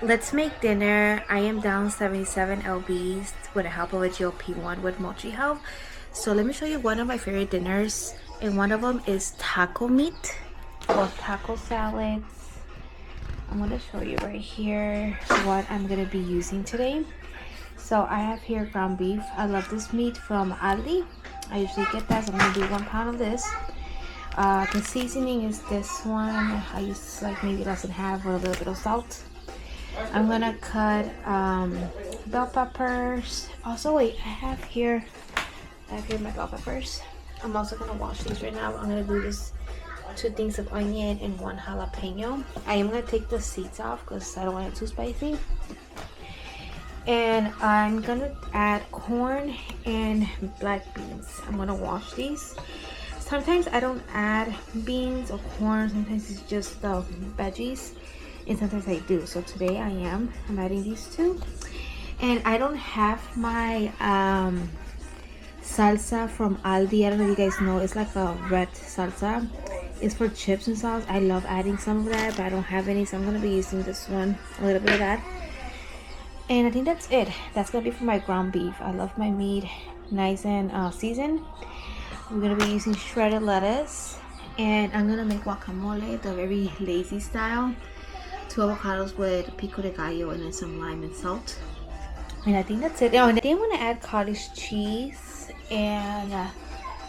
Let's make dinner. I am down 77 lbs with the help of a GLP-1 with Mochi help. So let me show you one of my favorite dinners, and one of them is taco meat or taco salads. I'm gonna show you right here what I'm gonna be using today. So I have here ground beef. I love this meat from Aldi. I usually get that, so I'm gonna do 1 pound of this. The seasoning is this one. I use like maybe less than half with a little bit of salt. I'm gonna cut bell peppers. Also, wait, I have here my bell peppers. I'm also gonna wash these right now. I'm gonna do this 2 things of onion and 1 jalapeno. I am gonna take the seeds off because I don't want it too spicy. And I'm gonna add corn and black beans. I'm gonna wash these. Sometimes I don't add beans or corn. Sometimes it's just the veggies, and sometimes I do. So today I'm adding these 2. And I don't have my salsa from Aldi. I don't know if you guys know, it's like a red salsa. It's for chips and sauce. I love adding some of that, but I don't have any, so I'm gonna be using this one, a little bit of that. And I think that's it. That's gonna be for my ground beef. I love my meat nice and seasoned. We're gonna be using shredded lettuce, and I'm gonna make guacamole, the very lazy style. 2 avocados with pico de gallo and then some lime and salt. And I think that's it. Oh, and then I'm gonna add cottage cheese and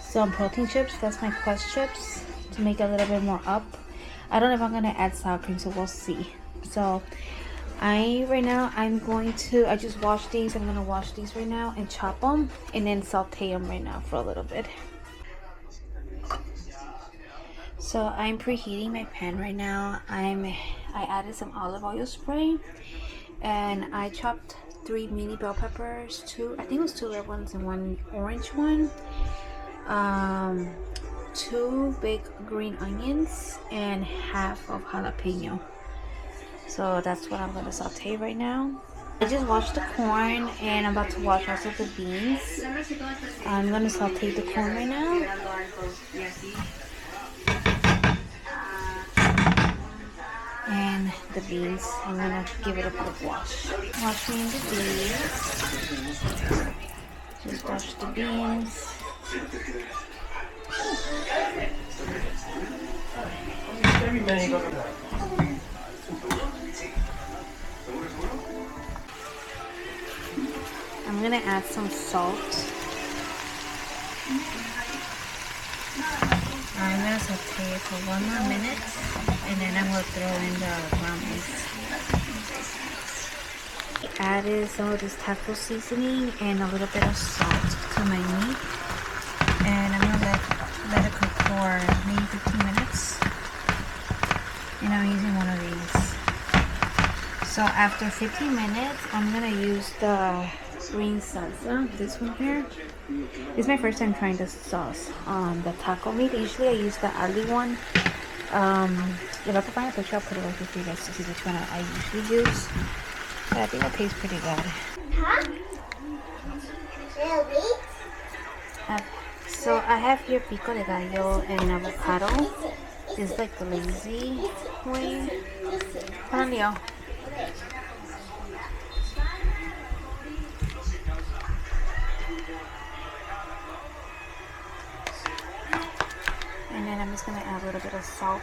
some protein chips. That's my Quest chips to make it a little bit more up. I don't know if I'm gonna add sour cream, so we'll see. So right now I'm going to, I just washed these. I'm gonna wash these right now and chop them and then saute them right now for a little bit. So I'm preheating my pan right now. I added some olive oil spray, and I chopped 3 mini bell peppers, 2, I think it was 2 red ones and 1 orange one, 2 big green onions, and half of jalapeno. So that's what I'm gonna saute right now. I just washed the corn, and I'm about to wash also the beans. I'm gonna saute the corn right now. And the beans, I'm gonna give it a quick wash. Washing the beans. Just wash the beans. I'm gonna add some salt. I'm gonna saute it for 1 more minute, and then I'm gonna throw in the ground beef. Added some of this taco seasoning and a little bit of salt to my meat, and I'm gonna let it cook for maybe 15 minutes. And I'm using one of these. So after 15 minutes, I'm gonna use the green salsa, this one here. This is my first time trying this sauce, the taco meat. Usually I use the Aldi one. If I can find a picture, I'll put it over for you guys to see which one I usually use. But I think it tastes pretty good. Huh? Really? So I have here pico de gallo and avocado. This is like the lazy way. Hold on, Leo. And then I'm just gonna add a little bit of salt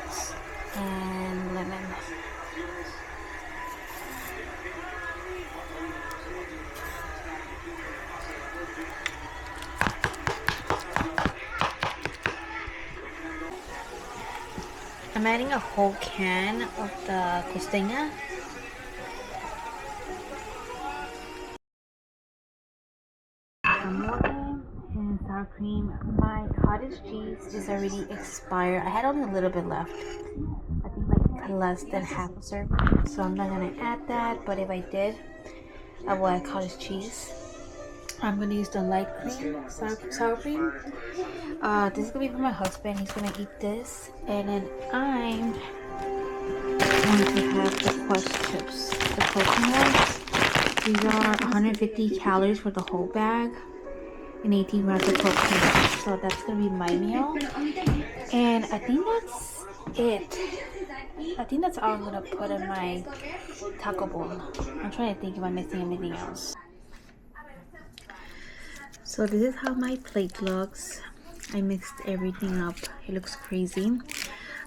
and lemon. I'm adding a whole can of the costeña. And sour cream. My cottage cheese is already expired. I had only a little bit left. I think like less than half a serving. So I'm not gonna add that, but if I did, I will add cottage cheese. I'm gonna use the light cream, sour cream. This is gonna be for my husband. He's gonna eat this, and then I'm going to have the Quest chips, the protein ones. These are 150 calories for the whole bag and 18 grams of protein. So that's gonna be my meal, and I think that's it. I think that's all I'm gonna put in my taco bowl. I'm trying to think if I'm missing anything else. So this is how my plate looks. I mixed everything up. It looks crazy.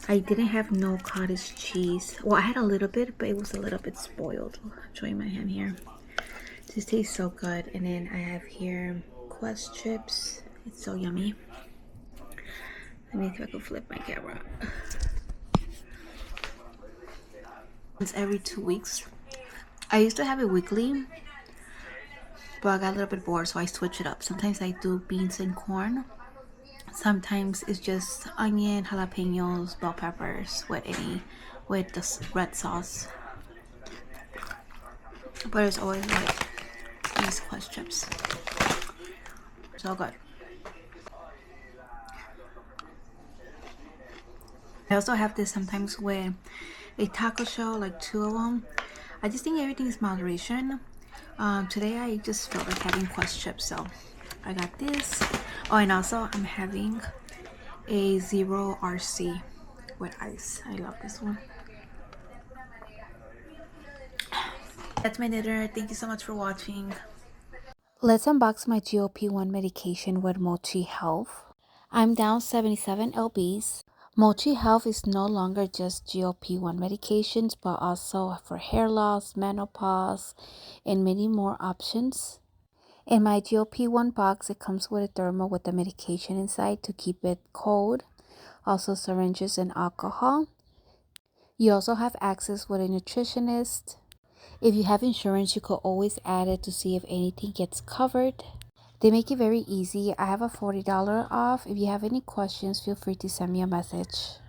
I didn't have no cottage cheese. Well, I had a little bit, but it was a little bit spoiled. I'll show you my hand here. This tastes so good. And then I have here Quest chips. It's so yummy. Let me see if I can flip my camera. It's every 2 weeks. I used to have it weekly, but I got a little bit bored, so I switch it up. Sometimes I do beans and corn. Sometimes it's just onion, jalapenos, bell peppers with the red sauce. But it's always like these Quest chips. So good. I also have this sometimes with a taco shell, like 2 of them. I just think everything is moderation. Today I just felt like having Quest chips, so I got this. Oh, and also I'm having a Zero RC with ice. I love this one. That's my dinner. Thank you so much for watching. Let's unbox my GLP-1 medication with Mochi Health. I'm down 77 lbs. Mochi Health is no longer just GLP-1 medications, but also for hair loss, menopause, and many more options. In my GLP-1 box, it comes with a thermal with the medication inside to keep it cold. Also syringes and alcohol. You also have access with a nutritionist. If you have insurance, you could always add it to see if anything gets covered. They make it very easy. I have a $40 off. If you have any questions, feel free to send me a message.